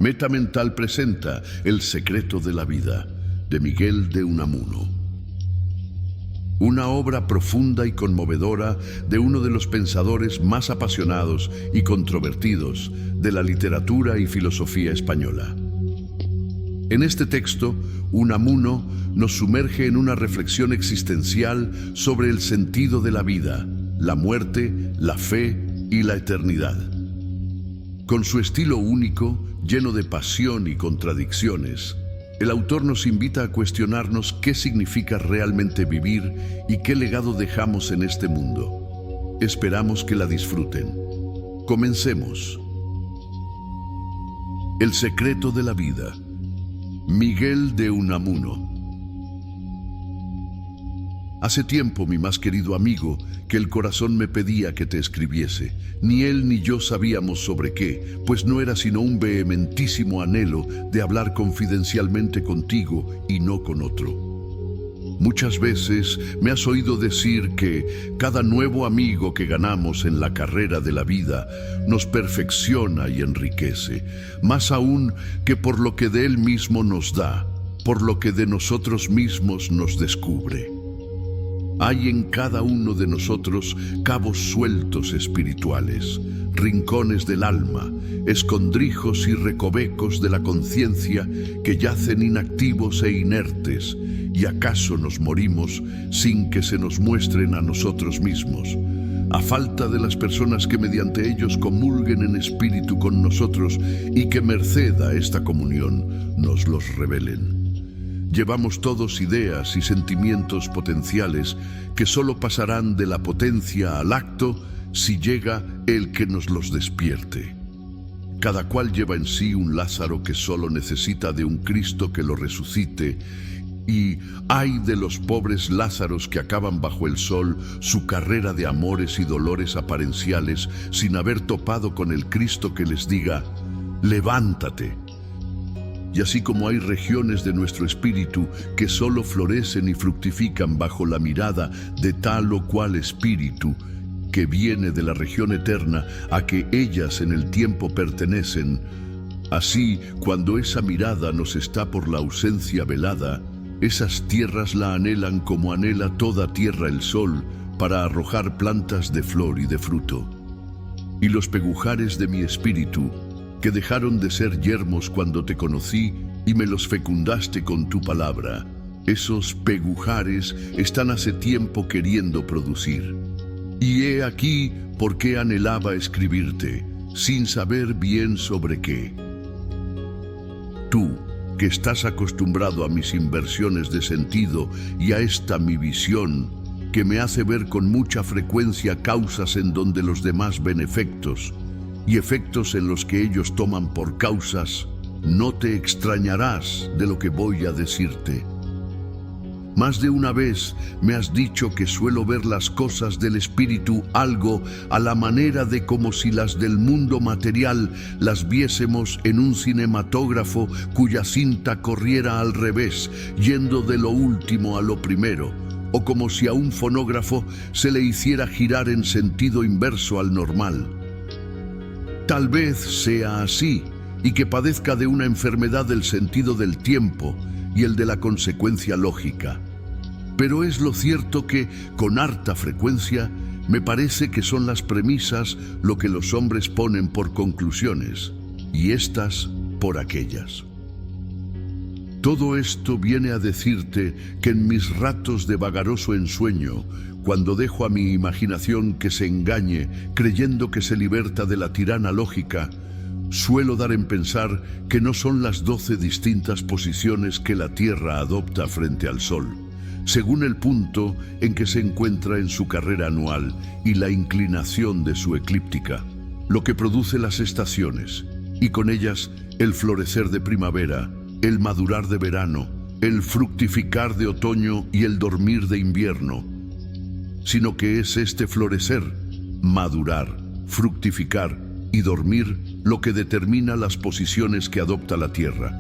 Meta Mental presenta El secreto de la vida, de Miguel de Unamuno. Una obra profunda y conmovedora de uno de los pensadores más apasionados y controvertidos de la literatura y filosofía española. En este texto, Unamuno nos sumerge en una reflexión existencial sobre el sentido de la vida, la muerte, la fe y la eternidad. Con su estilo único, lleno de pasión y contradicciones, el autor nos invita a cuestionarnos qué significa realmente vivir y qué legado dejamos en este mundo. Esperamos que la disfruten. Comencemos. El secreto de la vida. Miguel de Unamuno. Hace tiempo, mi más querido amigo, que el corazón me pedía que te escribiese. Ni él ni yo sabíamos sobre qué, pues no era sino un vehementísimo anhelo de hablar confidencialmente contigo y no con otro. Muchas veces me has oído decir que cada nuevo amigo que ganamos en la carrera de la vida nos perfecciona y enriquece, más aún que por lo que de él mismo nos da, por lo que de nosotros mismos nos descubre. Hay en cada uno de nosotros cabos sueltos espirituales, rincones del alma, escondrijos y recovecos de la conciencia que yacen inactivos e inertes, y acaso nos morimos sin que se nos muestren a nosotros mismos, a falta de las personas que mediante ellos comulguen en espíritu con nosotros y que merced a esta comunión nos los revelen. Llevamos todos ideas y sentimientos potenciales que solo pasarán de la potencia al acto si llega el que nos los despierte. Cada cual lleva en sí un Lázaro que solo necesita de un Cristo que lo resucite, y ay de los pobres Lázaros que acaban bajo el sol su carrera de amores y dolores aparenciales sin haber topado con el Cristo que les diga: levántate. Y así como hay regiones de nuestro espíritu que solo florecen y fructifican bajo la mirada de tal o cual espíritu que viene de la región eterna a que ellas en el tiempo pertenecen, así cuando esa mirada nos está por la ausencia velada, esas tierras la anhelan como anhela toda tierra el sol para arrojar plantas de flor y de fruto. Y los pegujares de mi espíritu, que dejaron de ser yermos cuando te conocí y me los fecundaste con tu palabra, esos pegujares están hace tiempo queriendo producir. Y he aquí por qué anhelaba escribirte, sin saber bien sobre qué. Tú, que estás acostumbrado a mis inversiones de sentido y a esta mi visión, que me hace ver con mucha frecuencia causas en donde los demás ven efectos, y efectos en los que ellos toman por causas, no te extrañarás de lo que voy a decirte. Más de una vez me has dicho que suelo ver las cosas del espíritu algo a la manera de como si las del mundo material las viésemos en un cinematógrafo cuya cinta corriera al revés, yendo de lo último a lo primero, o como si a un fonógrafo se le hiciera girar en sentido inverso al normal. Tal vez sea así, y que padezca de una enfermedad del sentido del tiempo y el de la consecuencia lógica. Pero es lo cierto que, con harta frecuencia, me parece que son las premisas lo que los hombres ponen por conclusiones, y éstas por aquellas. Todo esto viene a decirte que en mis ratos de vagaroso ensueño, cuando dejo a mi imaginación que se engañe creyendo que se liberta de la tirana lógica, suelo dar en pensar que no son las 12 distintas posiciones que la Tierra adopta frente al Sol, según el punto en que se encuentra en su carrera anual y la inclinación de su eclíptica, lo que produce las estaciones, y con ellas el florecer de primavera, el madurar de verano, el fructificar de otoño y el dormir de invierno, sino que es este florecer, madurar, fructificar y dormir lo que determina las posiciones que adopta la Tierra.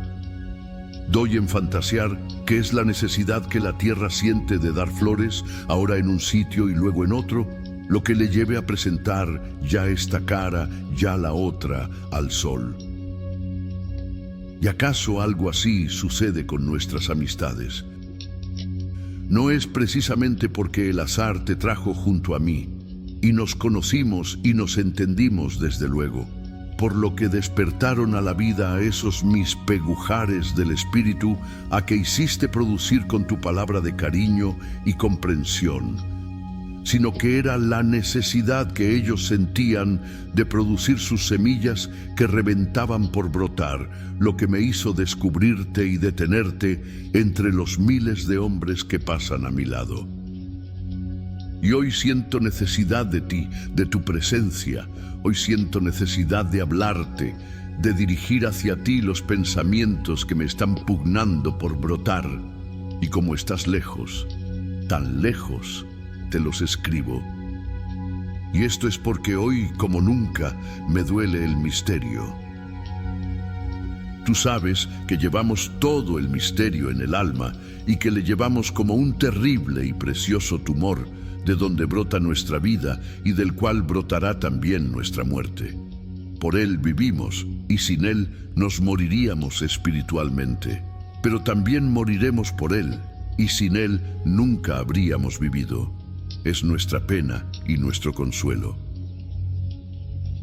Doy en fantasear que es la necesidad que la Tierra siente de dar flores, ahora en un sitio y luego en otro, lo que le lleve a presentar ya esta cara, ya la otra, al sol. ¿Y acaso algo así sucede con nuestras amistades? No es precisamente porque el azar te trajo junto a mí, y nos conocimos y nos entendimos desde luego, por lo que despertaron a la vida a esos mis pegujares del espíritu, a que hiciste producir con tu palabra de cariño y comprensión, sino que era la necesidad que ellos sentían de producir sus semillas que reventaban por brotar, lo que me hizo descubrirte y detenerte entre los miles de hombres que pasan a mi lado. Y hoy siento necesidad de ti, de tu presencia. Hoy siento necesidad de hablarte, de dirigir hacia ti los pensamientos que me están pugnando por brotar. Y como estás lejos, tan lejos, te los escribo. Y esto es porque hoy, como nunca, me duele el misterio. Tú sabes que llevamos todo el misterio en el alma y que le llevamos como un terrible y precioso tumor de donde brota nuestra vida y del cual brotará también nuestra muerte. Por él vivimos y sin él nos moriríamos espiritualmente, pero también moriremos por él y sin él nunca habríamos vivido. Es nuestra pena y nuestro consuelo.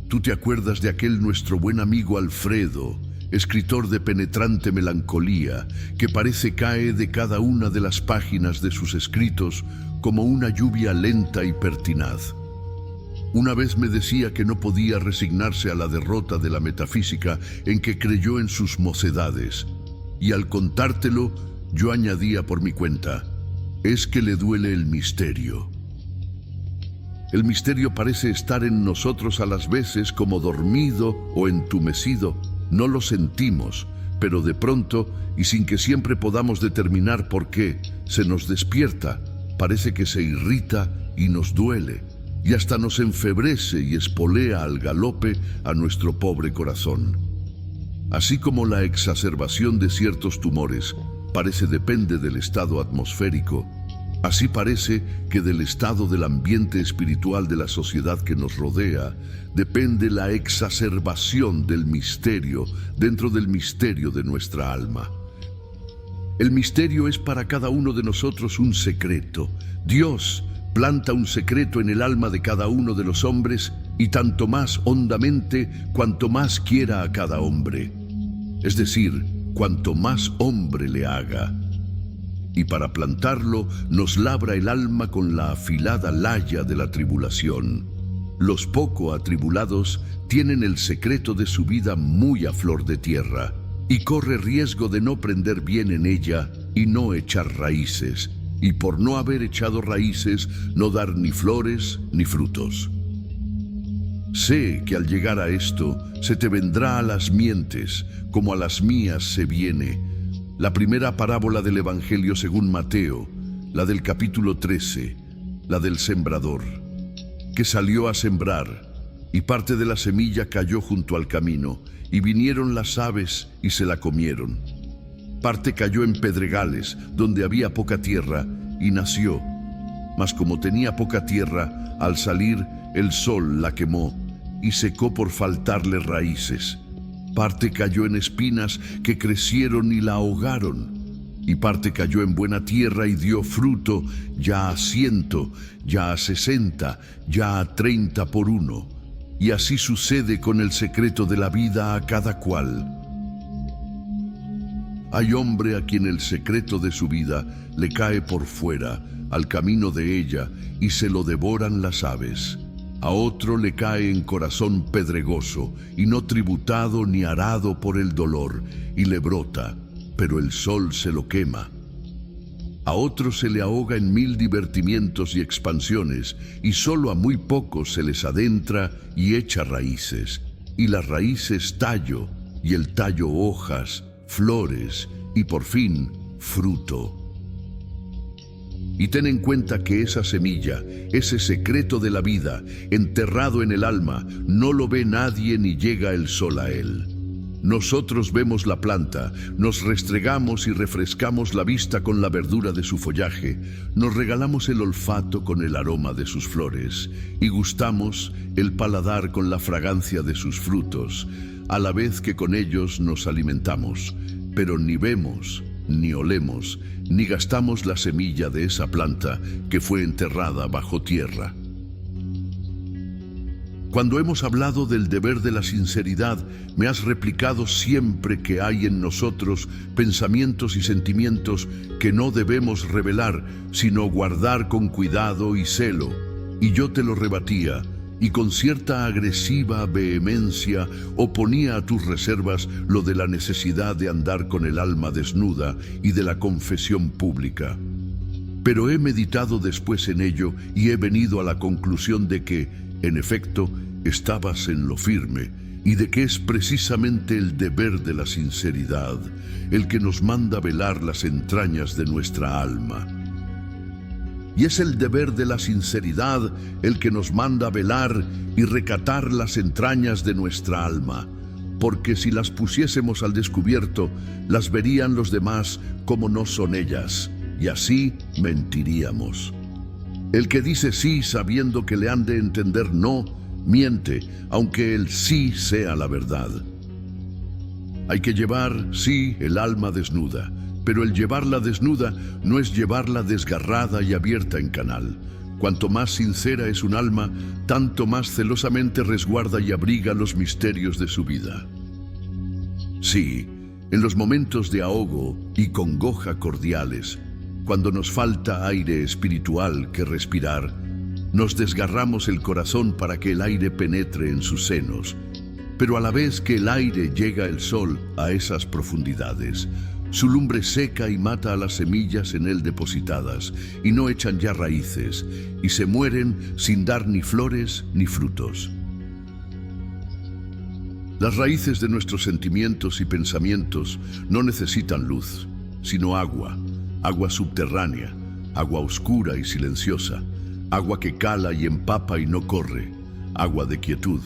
¿Tú te acuerdas de aquel nuestro buen amigo Alfredo, escritor de penetrante melancolía, que parece cae de cada una de las páginas de sus escritos como una lluvia lenta y pertinaz? Una vez me decía que no podía resignarse a la derrota de la metafísica en que creyó en sus mocedades, y al contártelo, yo añadía por mi cuenta, es que le duele el misterio. El misterio parece estar en nosotros a las veces como dormido o entumecido. No lo sentimos, pero de pronto, y sin que siempre podamos determinar por qué, se nos despierta, parece que se irrita y nos duele, y hasta nos enfebrece y espolea al galope a nuestro pobre corazón. Así como la exacerbación de ciertos tumores parece depende del estado atmosférico, así parece que del estado del ambiente espiritual de la sociedad que nos rodea depende la exacerbación del misterio dentro del misterio de nuestra alma. El misterio es para cada uno de nosotros un secreto. Dios planta un secreto en el alma de cada uno de los hombres y tanto más hondamente cuanto más quiera a cada hombre. Es decir, cuanto más hombre le haga. Y para plantarlo nos labra el alma con la afilada laya de la tribulación. Los poco atribulados tienen el secreto de su vida muy a flor de tierra y corre riesgo de no prender bien en ella y no echar raíces, y por no haber echado raíces no dar ni flores ni frutos. Sé que al llegar a esto se te vendrá a las mientes como a las mías se viene la primera parábola del Evangelio según Mateo, la del capítulo 13, la del sembrador, que salió a sembrar, y parte de la semilla cayó junto al camino, y vinieron las aves y se la comieron. Parte cayó en pedregales, donde había poca tierra, y nació. Mas como tenía poca tierra, al salir el sol la quemó, y secó por faltarle raíces. Parte cayó en espinas que crecieron y la ahogaron, y parte cayó en buena tierra y dio fruto, ya a 100, ya a 60, ya a 30 por uno. Y así sucede con el secreto de la vida a cada cual. Hay hombre a quien el secreto de su vida le cae por fuera, al camino de ella, y se lo devoran las aves. A otro le cae en corazón pedregoso, y no tributado ni arado por el dolor, y le brota, pero el sol se lo quema. A otro se le ahoga en 1000 divertimientos y expansiones, y solo a muy pocos se les adentra y echa raíces, y las raíces tallo, y el tallo hojas, flores, y por fin fruto. Y ten en cuenta que esa semilla, ese secreto de la vida, enterrado en el alma, no lo ve nadie ni llega el sol a él. Nosotros vemos la planta, nos restregamos y refrescamos la vista con la verdura de su follaje, nos regalamos el olfato con el aroma de sus flores, y gustamos el paladar con la fragancia de sus frutos. a la vez que con ellos nos alimentamos, pero ni vemos, ni olemos, ni gastamos la semilla de esa planta que fue enterrada bajo tierra. Cuando hemos hablado del deber de la sinceridad, me has replicado siempre que hay en nosotros pensamientos y sentimientos que no debemos revelar, sino guardar con cuidado y celo. Y yo te lo rebatía, y con cierta agresiva vehemencia oponía a tus reservas lo de la necesidad de andar con el alma desnuda y de la confesión pública. Pero he meditado después en ello y he venido a la conclusión de que, en efecto, estabas en lo firme y de que es precisamente el deber de la sinceridad el que nos manda velar las entrañas de nuestra alma. Y es el deber de la sinceridad el que nos manda velar y recatar las entrañas de nuestra alma, porque si las pusiésemos al descubierto, las verían los demás como no son ellas, y así mentiríamos. El que dice sí sabiendo que le han de entender no, miente, aunque el sí sea la verdad. Hay que llevar, sí, el alma desnuda, pero el llevarla desnuda no es llevarla desgarrada y abierta en canal. Cuanto más sincera es un alma, tanto más celosamente resguarda y abriga los misterios de su vida. Sí, en los momentos de ahogo y congoja cordiales, cuando nos falta aire espiritual que respirar, nos desgarramos el corazón para que el aire penetre en sus senos, pero a la vez que el aire llega el sol a esas profundidades, su lumbre seca y mata a las semillas en él depositadas, y no echan ya raíces, y se mueren sin dar ni flores ni frutos. Las raíces de nuestros sentimientos y pensamientos no necesitan luz, sino agua, agua subterránea, agua oscura y silenciosa, agua que cala y empapa y no corre, agua de quietud.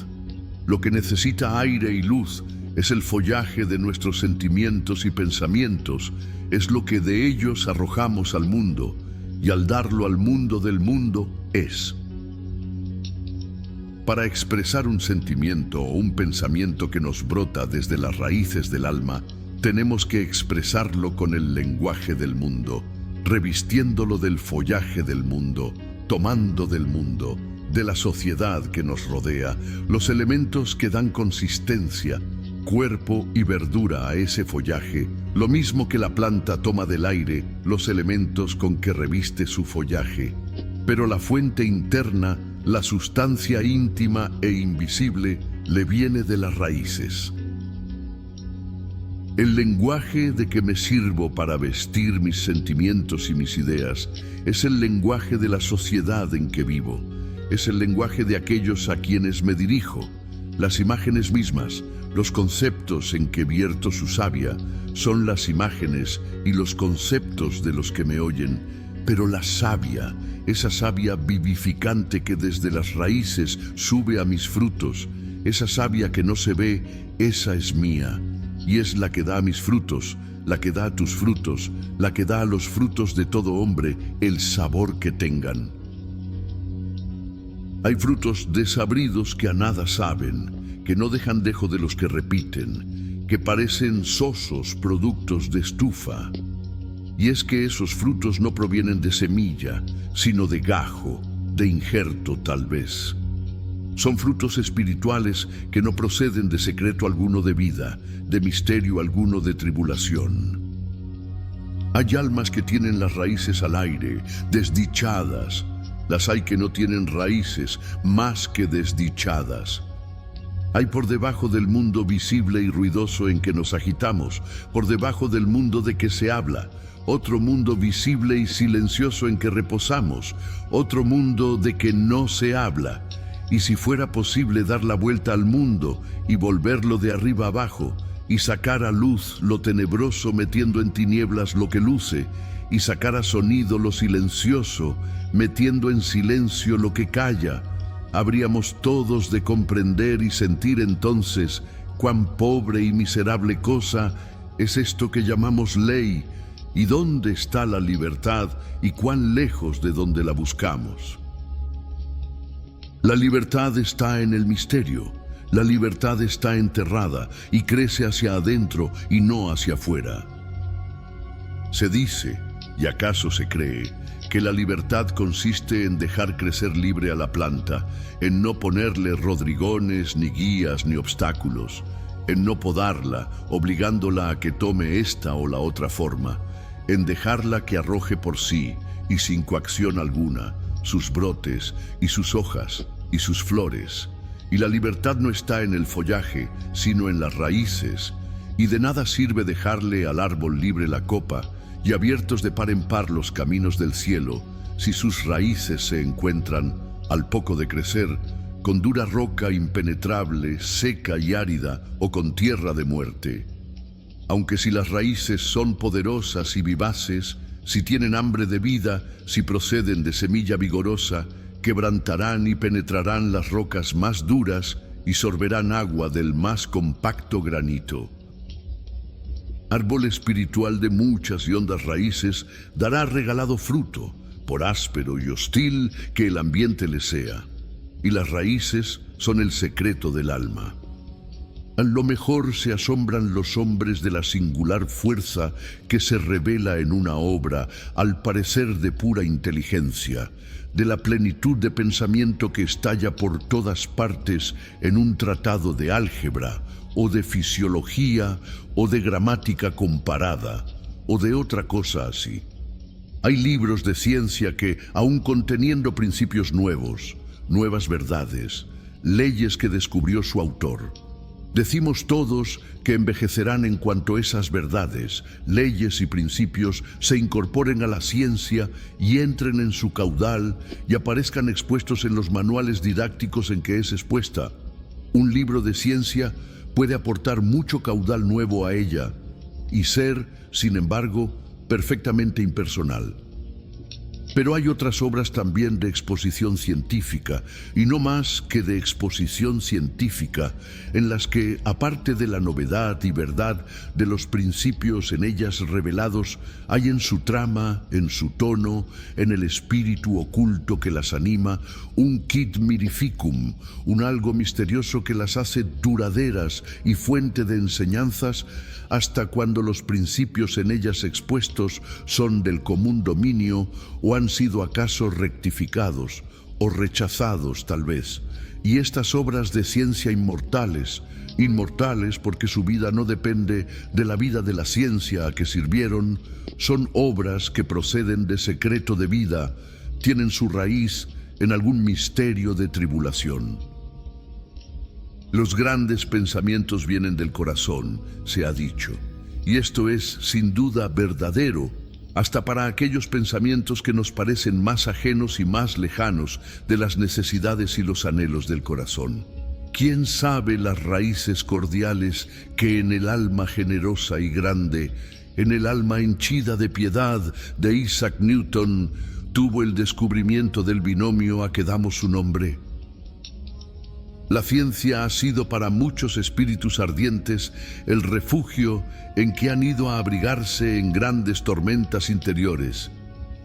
Lo que necesita aire y luz es el follaje de nuestros sentimientos y pensamientos, es lo que de ellos arrojamos al mundo, y al darlo al mundo del mundo es. Para expresar un sentimiento o un pensamiento que nos brota desde las raíces del alma, tenemos que expresarlo con el lenguaje del mundo, revistiéndolo del follaje del mundo, tomando del mundo, de la sociedad que nos rodea, los elementos que dan consistencia, cuerpo y verdura a ese follaje, lo mismo que la planta toma del aire los elementos con que reviste su follaje. Pero la fuente interna, la sustancia íntima e invisible, le viene de las raíces. El lenguaje de que me sirvo para vestir mis sentimientos y mis ideas es el lenguaje de la sociedad en que vivo, es el lenguaje de aquellos a quienes me dirijo. Las imágenes mismas, los conceptos en que vierto su savia, son las imágenes y los conceptos de los que me oyen, pero la savia, esa savia vivificante que desde las raíces sube a mis frutos, esa savia que no se ve, esa es mía. Y es la que da a mis frutos, la que da a tus frutos, la que da a los frutos de todo hombre el sabor que tengan. Hay frutos desabridos que a nada saben, que no dejan dejo de los que repiten, que parecen sosos productos de estufa. Y es que esos frutos no provienen de semilla, sino de gajo, de injerto tal vez. Son frutos espirituales que no proceden de secreto alguno de vida, de misterio alguno de tribulación. Hay almas que tienen las raíces al aire, desdichadas. Las hay que no tienen raíces, más que desdichadas. Hay por debajo del mundo visible y ruidoso en que nos agitamos, por debajo del mundo de que se habla, otro mundo visible y silencioso en que reposamos, otro mundo de que no se habla. Y si fuera posible dar la vuelta al mundo y volverlo de arriba abajo, y sacar a luz lo tenebroso metiendo en tinieblas lo que luce, y sacar a sonido lo silencioso, metiendo en silencio lo que calla, habríamos todos de comprender y sentir entonces cuán pobre y miserable cosa es esto que llamamos ley, y dónde está la libertad y cuán lejos de donde la buscamos. La libertad está en el misterio, La libertad está enterrada y crece hacia adentro y no hacia afuera. Se dice, y acaso se cree, que la libertad consiste en dejar crecer libre a la planta, en no ponerle rodrigones, ni guías, ni obstáculos, en no podarla, obligándola a que tome esta o la otra forma, en dejarla que arroje por sí, y sin coacción alguna, sus brotes y sus hojas y sus flores. Y la libertad no está en el follaje, sino en las raíces, y de nada sirve dejarle al árbol libre la copa y abiertos de par en par los caminos del cielo, si sus raíces se encuentran, al poco de crecer, con dura roca impenetrable, seca y árida, o con tierra de muerte. Aunque si las raíces son poderosas y vivaces, si tienen hambre de vida, si proceden de semilla vigorosa, quebrantarán y penetrarán las rocas más duras y sorberán agua del más compacto granito. Árbol espiritual de muchas y hondas raíces dará regalado fruto, por áspero y hostil que el ambiente le sea, y las raíces son el secreto del alma. A lo mejor se asombran los hombres de la singular fuerza que se revela en una obra, al parecer de pura inteligencia, de la plenitud de pensamiento que estalla por todas partes en un tratado de álgebra, o de fisiología, o de gramática comparada, o de otra cosa así. Hay libros de ciencia que, aun conteniendo principios nuevos, nuevas verdades, leyes que descubrió su autor, decimos todos que envejecerán en cuanto esas verdades, leyes y principios se incorporen a la ciencia y entren en su caudal y aparezcan expuestos en los manuales didácticos en que es expuesta. Un libro de ciencia puede aportar mucho caudal nuevo a ella y ser, sin embargo, perfectamente impersonal. Pero hay otras obras también de exposición científica, y no más que de exposición científica, en las que, aparte de la novedad y verdad de los principios en ellas revelados, hay en su trama, en su tono, en el espíritu oculto que las anima, un quid mirificum, un algo misterioso que las hace duraderas y fuente de enseñanzas, hasta cuando los principios en ellas expuestos son del común dominio o han sido acaso rectificados o rechazados tal vez. Y estas obras de ciencia inmortales porque su vida no depende de la vida de la ciencia a que sirvieron, son obras que proceden de secreto de vida, tienen su raíz en algún misterio de tribulación. Los grandes pensamientos vienen del corazón, se ha dicho, y esto es sin duda verdadero, hasta para aquellos pensamientos que nos parecen más ajenos y más lejanos de las necesidades y los anhelos del corazón. ¿Quién sabe las raíces cordiales que en el alma generosa y grande, en el alma henchida de piedad de Isaac Newton, tuvo el descubrimiento del binomio a que damos su nombre? La ciencia ha sido para muchos espíritus ardientes el refugio en que han ido a abrigarse en grandes tormentas interiores,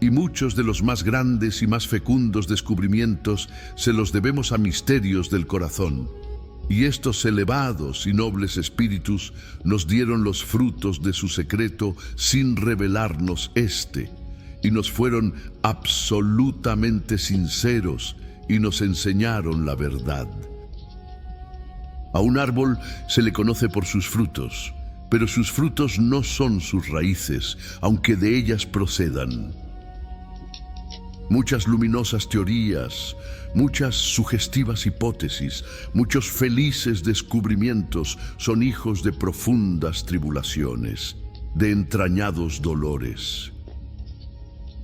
y muchos de los más grandes y más fecundos descubrimientos se los debemos a misterios del corazón. Y estos elevados y nobles espíritus nos dieron los frutos de su secreto sin revelarnos éste, y nos fueron absolutamente sinceros y nos enseñaron la verdad. A un árbol se le conoce por sus frutos, pero sus frutos no son sus raíces, aunque de ellas procedan. Muchas luminosas teorías, muchas sugestivas hipótesis, muchos felices descubrimientos son hijos de profundas tribulaciones, de entrañados dolores.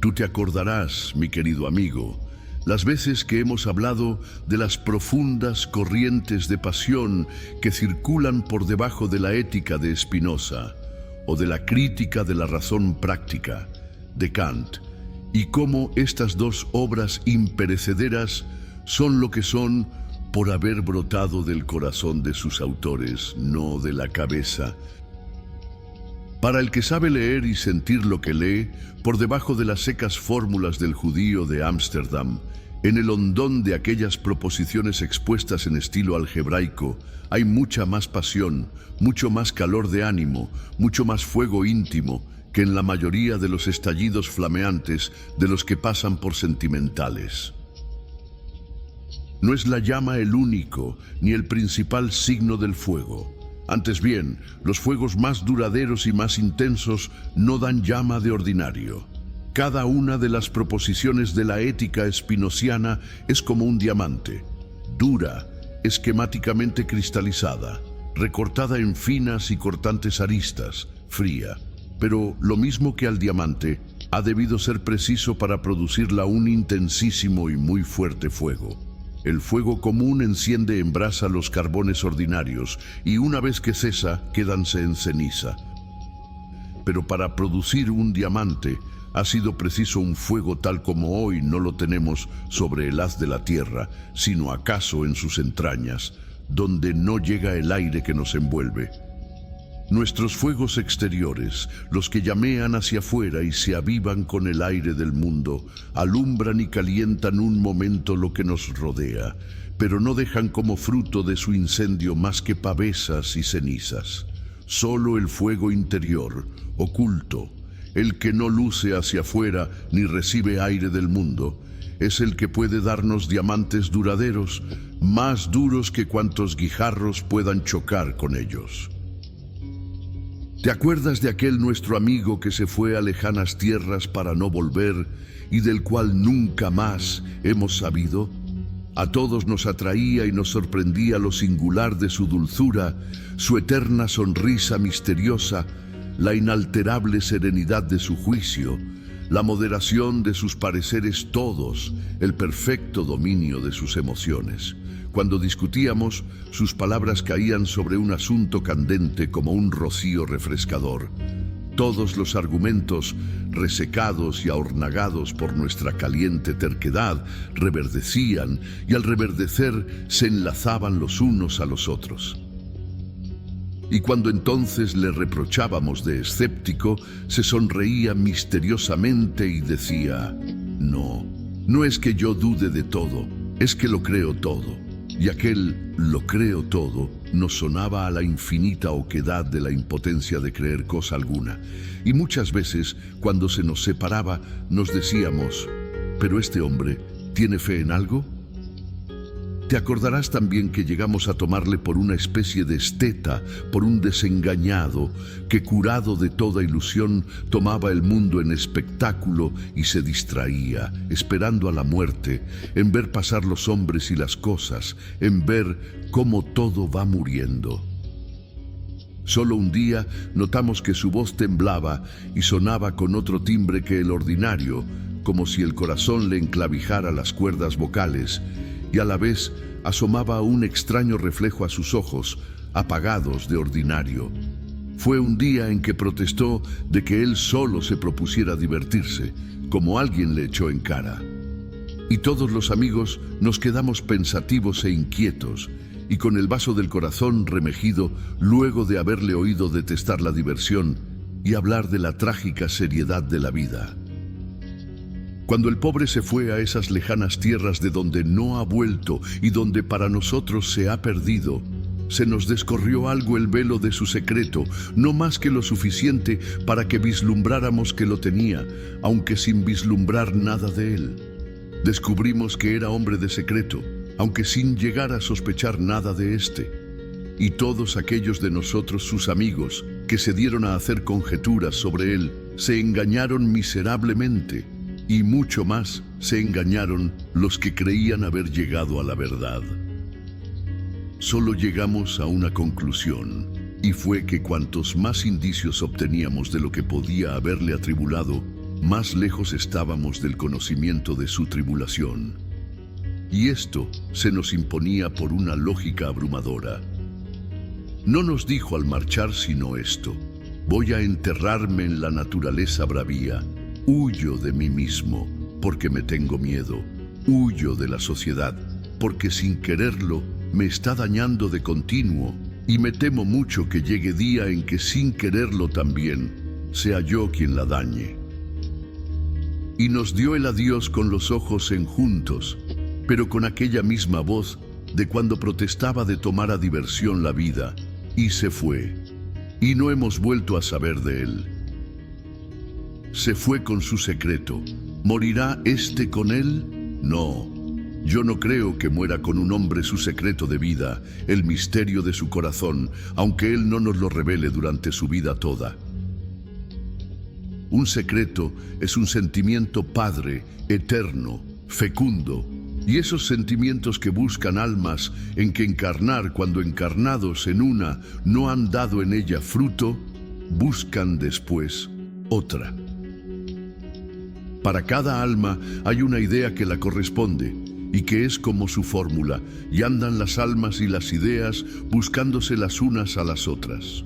Tú te acordarás, mi querido amigo, las veces que hemos hablado de las profundas corrientes de pasión que circulan por debajo de la ética de Spinoza o de la crítica de la razón práctica de Kant, y cómo estas dos obras imperecederas son lo que son por haber brotado del corazón de sus autores, no de la cabeza. Para el que sabe leer y sentir lo que lee, por debajo de las secas fórmulas del judío de Ámsterdam, En el hondón de aquellas proposiciones expuestas en estilo algebraico hay mucha más pasión, mucho más calor de ánimo, mucho más fuego íntimo que en la mayoría de los estallidos flameantes de los que pasan por sentimentales. No es la llama el único ni el principal signo del fuego. Antes bien, los fuegos más duraderos y más intensos no dan llama de ordinario. Cada una de las proposiciones de la ética espinociana es como un diamante, dura, esquemáticamente cristalizada, recortada en finas y cortantes aristas, fría. Pero lo mismo que al diamante, ha debido ser preciso para producirla un intensísimo y muy fuerte fuego. El fuego común enciende en brasa los carbones ordinarios y una vez que cesa, quédanse en ceniza. Pero para producir un diamante, ha sido preciso un fuego tal como hoy no lo tenemos sobre el haz de la tierra, sino acaso en sus entrañas, donde no llega el aire que nos envuelve. Nuestros fuegos exteriores, los que llamean hacia afuera y se avivan con el aire del mundo, alumbran y calientan un momento lo que nos rodea, pero no dejan como fruto de su incendio más que pavesas y cenizas. Solo el fuego interior, oculto, el que no luce hacia afuera ni recibe aire del mundo, es el que puede darnos diamantes duraderos, más duros que cuantos guijarros puedan chocar con ellos. ¿Te acuerdas de aquel nuestro amigo que se fue a lejanas tierras para no volver y del cual nunca más hemos sabido? A todos nos atraía y nos sorprendía lo singular de su dulzura, su eterna sonrisa misteriosa, la inalterable serenidad de su juicio, la moderación de sus pareceres todos, el perfecto dominio de sus emociones. Cuando discutíamos, sus palabras caían sobre un asunto candente como un rocío refrescador. Todos los argumentos, resecados y ahornagados por nuestra caliente terquedad, reverdecían y al reverdecer se enlazaban los unos a los otros. Y cuando entonces le reprochábamos de escéptico, se sonreía misteriosamente y decía: no, no es que yo dude de todo, es que lo creo todo. Y aquel "lo creo todo" nos sonaba a la infinita oquedad de la impotencia de creer cosa alguna. Y muchas veces, cuando se nos separaba, nos decíamos: ¿pero este hombre tiene fe en algo? Te acordarás también que llegamos a tomarle por una especie de esteta, por un desengañado, que curado de toda ilusión tomaba el mundo en espectáculo y se distraía, esperando a la muerte, en ver pasar los hombres y las cosas, en ver cómo todo va muriendo. Solo un día notamos que su voz temblaba y sonaba con otro timbre que el ordinario, como si el corazón le enclavijara las cuerdas vocales, y a la vez asomaba un extraño reflejo a sus ojos, apagados de ordinario. Fue un día en que protestó de que él solo se propusiera divertirse, como alguien le echó en cara. Y todos los amigos nos quedamos pensativos e inquietos, y con el vaso del corazón remejido luego de haberle oído detestar la diversión y hablar de la trágica seriedad de la vida. Cuando el pobre se fue a esas lejanas tierras de donde no ha vuelto y donde para nosotros se ha perdido, se nos descorrió algo el velo de su secreto, no más que lo suficiente para que vislumbráramos que lo tenía, aunque sin vislumbrar nada de él. Descubrimos que era hombre de secreto, aunque sin llegar a sospechar nada de éste. Y todos aquellos de nosotros, sus amigos, que se dieron a hacer conjeturas sobre él, se engañaron miserablemente. Y mucho más se engañaron los que creían haber llegado a la verdad. Solo llegamos a una conclusión, y fue que cuantos más indicios obteníamos de lo que podía haberle atribulado, más lejos estábamos del conocimiento de su tribulación. Y esto se nos imponía por una lógica abrumadora. No nos dijo al marchar sino esto: voy a enterrarme en la naturaleza bravía. Huyo de mí mismo, porque me tengo miedo. Huyo de la sociedad, porque sin quererlo me está dañando de continuo, y me temo mucho que llegue día en que sin quererlo también sea yo quien la dañe. y nos dio el adiós con los ojos enjuntos, pero con aquella misma voz de cuando protestaba de tomar a diversión la vida, y se fue, y no hemos vuelto a saber de él. Se fue con su secreto. ¿Morirá éste con él? No. Yo no creo que muera con un hombre su secreto de vida, el misterio de su corazón, aunque él no nos lo revele durante su vida toda. Un secreto es un sentimiento padre, eterno, fecundo, y esos sentimientos que buscan almas en que encarnar cuando encarnados en una no han dado en ella fruto, buscan después otra. Para cada alma hay una idea que la corresponde y que es como su fórmula, y andan las almas y las ideas buscándose las unas a las otras.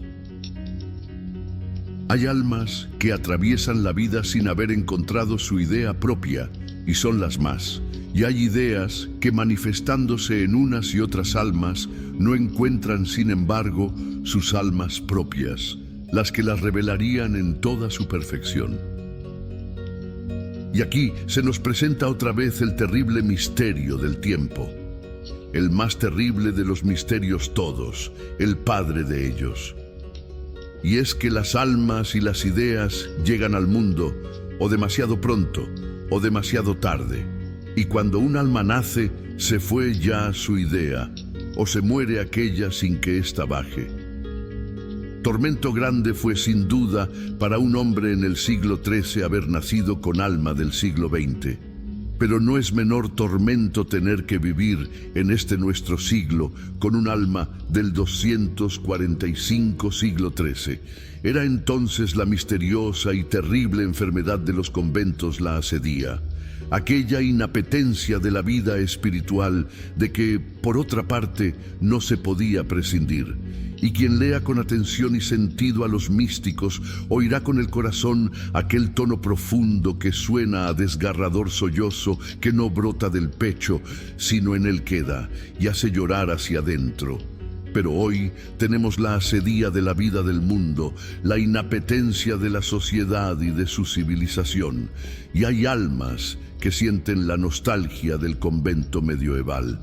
Hay almas que atraviesan la vida sin haber encontrado su idea propia, y son las más. Y hay ideas que manifestándose en unas y otras almas no encuentran, sin embargo, sus almas propias, las que las revelarían en toda su perfección. Y aquí se nos presenta otra vez el terrible misterio del tiempo, el más terrible de los misterios todos, el padre de ellos. Y es que las almas y las ideas llegan al mundo o demasiado pronto o demasiado tarde, y cuando un alma nace, se fue ya su idea, o se muere aquella sin que ésta baje. Tormento grande fue sin duda para un hombre en el siglo XIII haber nacido con alma del siglo XX. Pero no es menor tormento tener que vivir en este nuestro siglo con un alma del 245 siglo XIII. Era entonces la misteriosa y terrible enfermedad de los conventos la asedía. Aquella inapetencia de la vida espiritual de que, por otra parte, no se podía prescindir. Y quien lea con atención y sentido a los místicos oirá con el corazón aquel tono profundo que suena a desgarrador sollozo que no brota del pecho, sino en él queda y hace llorar hacia adentro. Pero hoy tenemos la asedía de la vida del mundo, la inapetencia de la sociedad y de su civilización, y hay almas que sienten la nostalgia del convento medieval.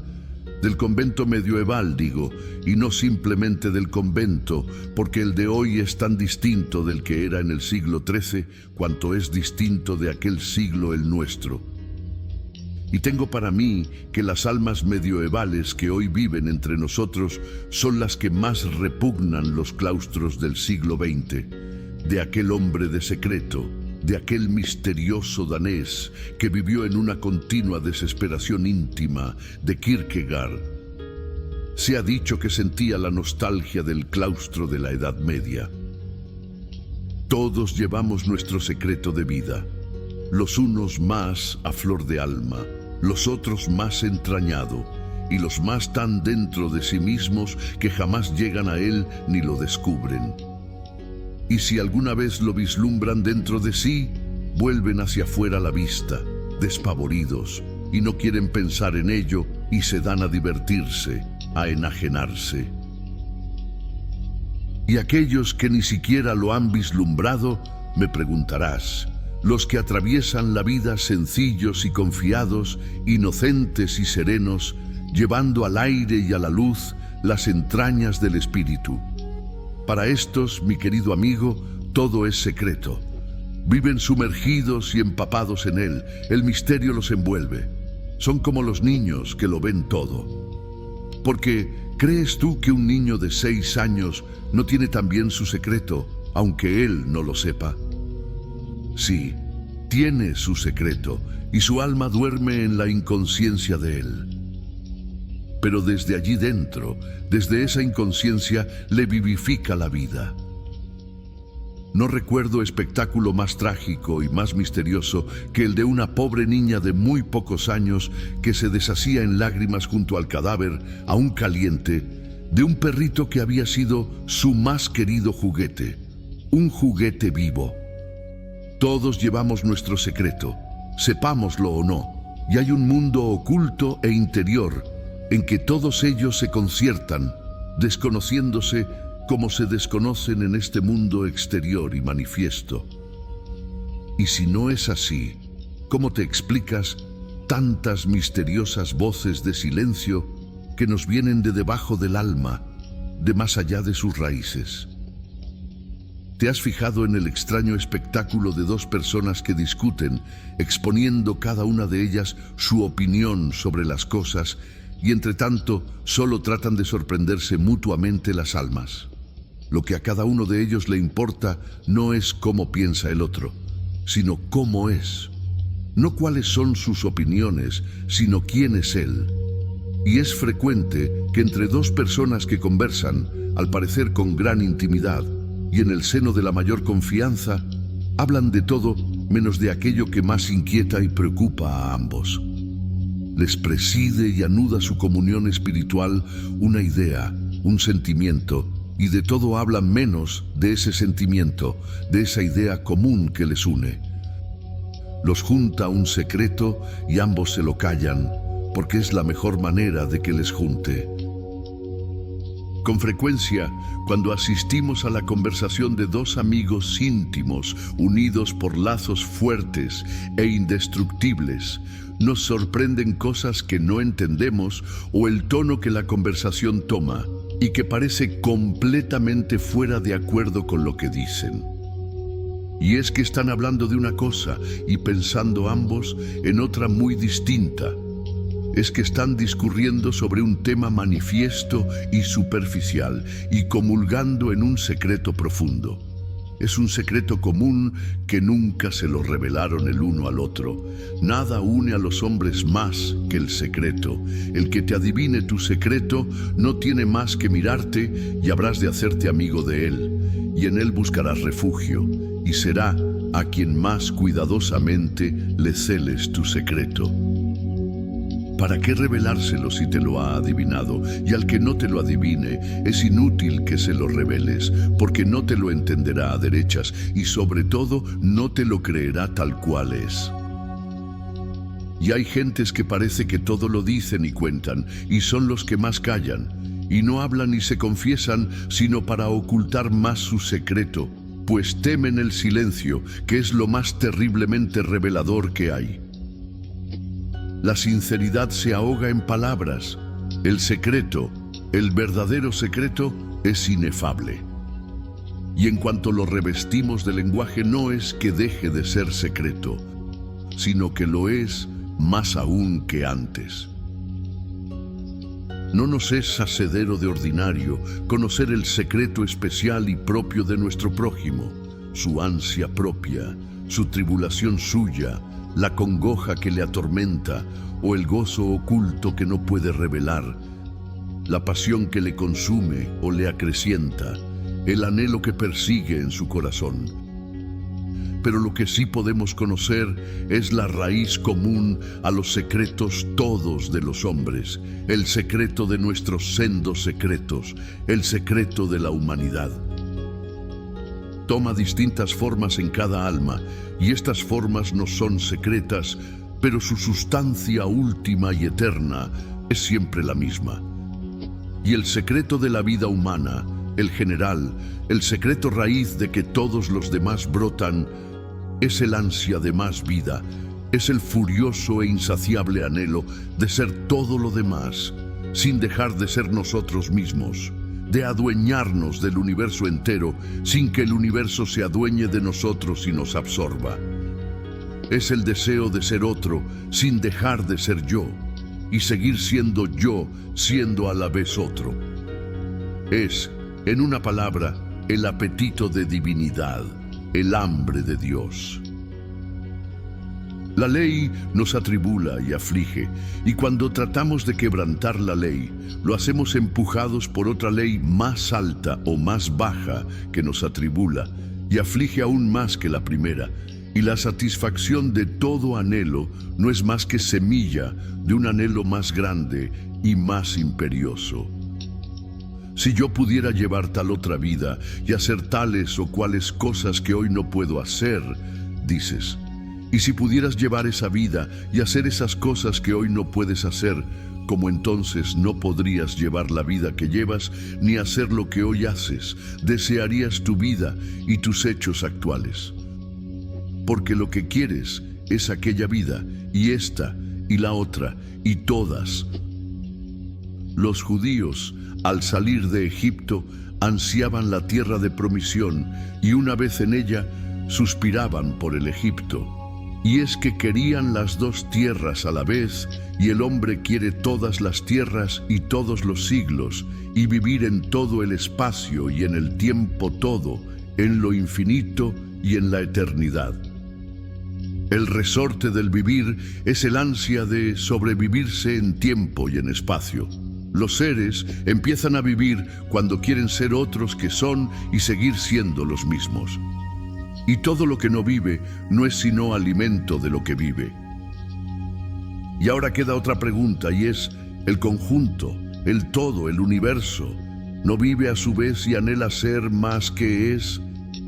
Del convento medieval, digo, y no simplemente del convento, porque el de hoy es tan distinto del que era en el siglo XIII, cuanto es distinto de aquel siglo el nuestro. Y tengo para mí que las almas medievales que hoy viven entre nosotros son las que más repugnan los claustros del siglo XX, de aquel hombre de secreto, de aquel misterioso danés que vivió en una continua desesperación íntima, de Kierkegaard. Se ha dicho que sentía la nostalgia del claustro de la Edad Media. Todos llevamos nuestro secreto de vida, los unos más a flor de alma, los otros más entrañado, y los más tan dentro de sí mismos que jamás llegan a él ni lo descubren. Y si alguna vez lo vislumbran dentro de sí, vuelven hacia afuera la vista, despavoridos, y no quieren pensar en ello, y se dan a divertirse, a enajenarse. Y aquellos que ni siquiera lo han vislumbrado, me preguntarás, los que atraviesan la vida sencillos y confiados, inocentes y serenos, llevando al aire y a la luz las entrañas del espíritu. Para estos, mi querido amigo, todo es secreto. Viven sumergidos y empapados en él, el misterio los envuelve. Son como los niños que lo ven todo. Porque, ¿crees tú que un niño de 6 años no tiene también su secreto, aunque él no lo sepa? Sí, tiene su secreto, y su alma duerme en la inconsciencia de él. Pero desde allí dentro, desde esa inconsciencia, le vivifica la vida. No recuerdo espectáculo más trágico y más misterioso que el de una pobre niña de muy pocos años que se deshacía en lágrimas junto al cadáver, aún caliente, de un perrito que había sido su más querido juguete, un juguete vivo. Todos llevamos nuestro secreto, sepámoslo o no, y hay un mundo oculto e interior en que todos ellos se conciertan, desconociéndose como se desconocen en este mundo exterior y manifiesto. Y si no es así, ¿Cómo te explicas tantas misteriosas voces de silencio que nos vienen de debajo del alma, de más allá de sus raíces? ¿Te has fijado en el extraño espectáculo de dos personas que discuten, exponiendo cada una de ellas su opinión sobre las cosas, y entre tanto solo tratan de sorprenderse mutuamente las almas? Lo que a cada uno de ellos le importa no es cómo piensa el otro, sino cómo es. No cuáles son sus opiniones, sino quién es él. Y es frecuente que entre dos personas que conversan, al parecer con gran intimidad, y en el seno de la mayor confianza, hablan de todo menos de aquello que más inquieta y preocupa a ambos. Les preside y anuda su comunión espiritual una idea, un sentimiento, y de todo hablan menos de ese sentimiento, de esa idea común que les une. Los junta un secreto y ambos se lo callan, porque es la mejor manera de que les junte. Con frecuencia, cuando asistimos a la conversación de dos amigos íntimos, unidos por lazos fuertes e indestructibles, nos sorprenden cosas que no entendemos o el tono que la conversación toma y que parece completamente fuera de acuerdo con lo que dicen. Y es que están hablando de una cosa y pensando ambos en otra muy distinta. Es que están discurriendo sobre un tema manifiesto y superficial y comulgando en un secreto profundo. Es un secreto común que nunca se lo revelaron el uno al otro. Nada une a los hombres más que el secreto. El que te adivine tu secreto no tiene más que mirarte y habrás de hacerte amigo de él. Y en él buscarás refugio y será a quien más cuidadosamente le celes tu secreto. ¿Para qué revelárselo si te lo ha adivinado? Y al que no te lo adivine, es inútil que se lo reveles, porque no te lo entenderá a derechas y sobre todo no te lo creerá tal cual es. Y hay gentes que parece que todo lo dicen y cuentan, y son los que más callan, y no hablan ni se confiesan, sino para ocultar más su secreto, pues temen el silencio, que es lo más terriblemente revelador que hay. La sinceridad se ahoga en palabras. El secreto, el verdadero secreto, es inefable. Y en cuanto lo revestimos de lenguaje, no es que deje de ser secreto, sino que lo es más aún que antes. No nos es hacedero de ordinario conocer el secreto especial y propio de nuestro prójimo, su ansia propia, su tribulación suya, la congoja que le atormenta o el gozo oculto que no puede revelar, la pasión que le consume o le acrecienta, el anhelo que persigue en su corazón. Pero lo que sí podemos conocer es la raíz común a los secretos todos de los hombres, el secreto de nuestros sendos secretos, el secreto de la humanidad. Toma distintas formas en cada alma, y estas formas no son secretas, pero su sustancia última y eterna es siempre la misma. Y el secreto de la vida humana, el general, el secreto raíz de que todos los demás brotan, es el ansia de más vida, es el furioso e insaciable anhelo de ser todo lo demás, sin dejar de ser nosotros mismos, de adueñarnos del universo entero sin que el universo se adueñe de nosotros y nos absorba. Es el deseo de ser otro sin dejar de ser yo y seguir siendo yo siendo a la vez otro. Es, en una palabra, el apetito de divinidad, el hambre de Dios. La ley nos atribula y aflige, y cuando tratamos de quebrantar la ley, lo hacemos empujados por otra ley más alta o más baja que nos atribula y aflige aún más que la primera, y la satisfacción de todo anhelo no es más que semilla de un anhelo más grande y más imperioso. Si yo pudiera llevar tal otra vida y hacer tales o cuales cosas que hoy no puedo hacer, dices, y si pudieras llevar esa vida y hacer esas cosas que hoy no puedes hacer, ¿cómo entonces no podrías llevar la vida que llevas ni hacer lo que hoy haces? Desearías tu vida y tus hechos actuales. Porque lo que quieres es aquella vida, y esta, y la otra, y todas. Los judíos, al salir de Egipto, ansiaban la tierra de promisión, y una vez en ella, suspiraban por el Egipto. Y es que querían las dos tierras a la vez, y el hombre quiere todas las tierras y todos los siglos, y vivir en todo el espacio y en el tiempo todo, en lo infinito y en la eternidad. El resorte del vivir es el ansia de sobrevivirse en tiempo y en espacio. Los seres empiezan a vivir cuando quieren ser otros que son y seguir siendo los mismos. Y todo lo que no vive no es sino alimento de lo que vive. Y ahora queda otra pregunta, y es: ¿el conjunto, el todo, el universo, no vive a su vez y anhela ser más que es?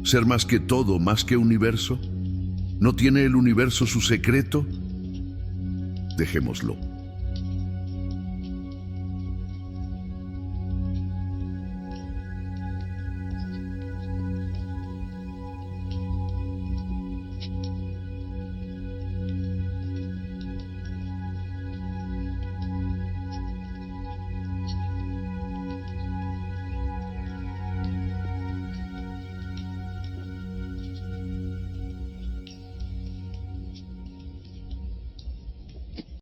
¿Ser más que todo, más que universo? ¿No tiene el universo su secreto? Dejémoslo.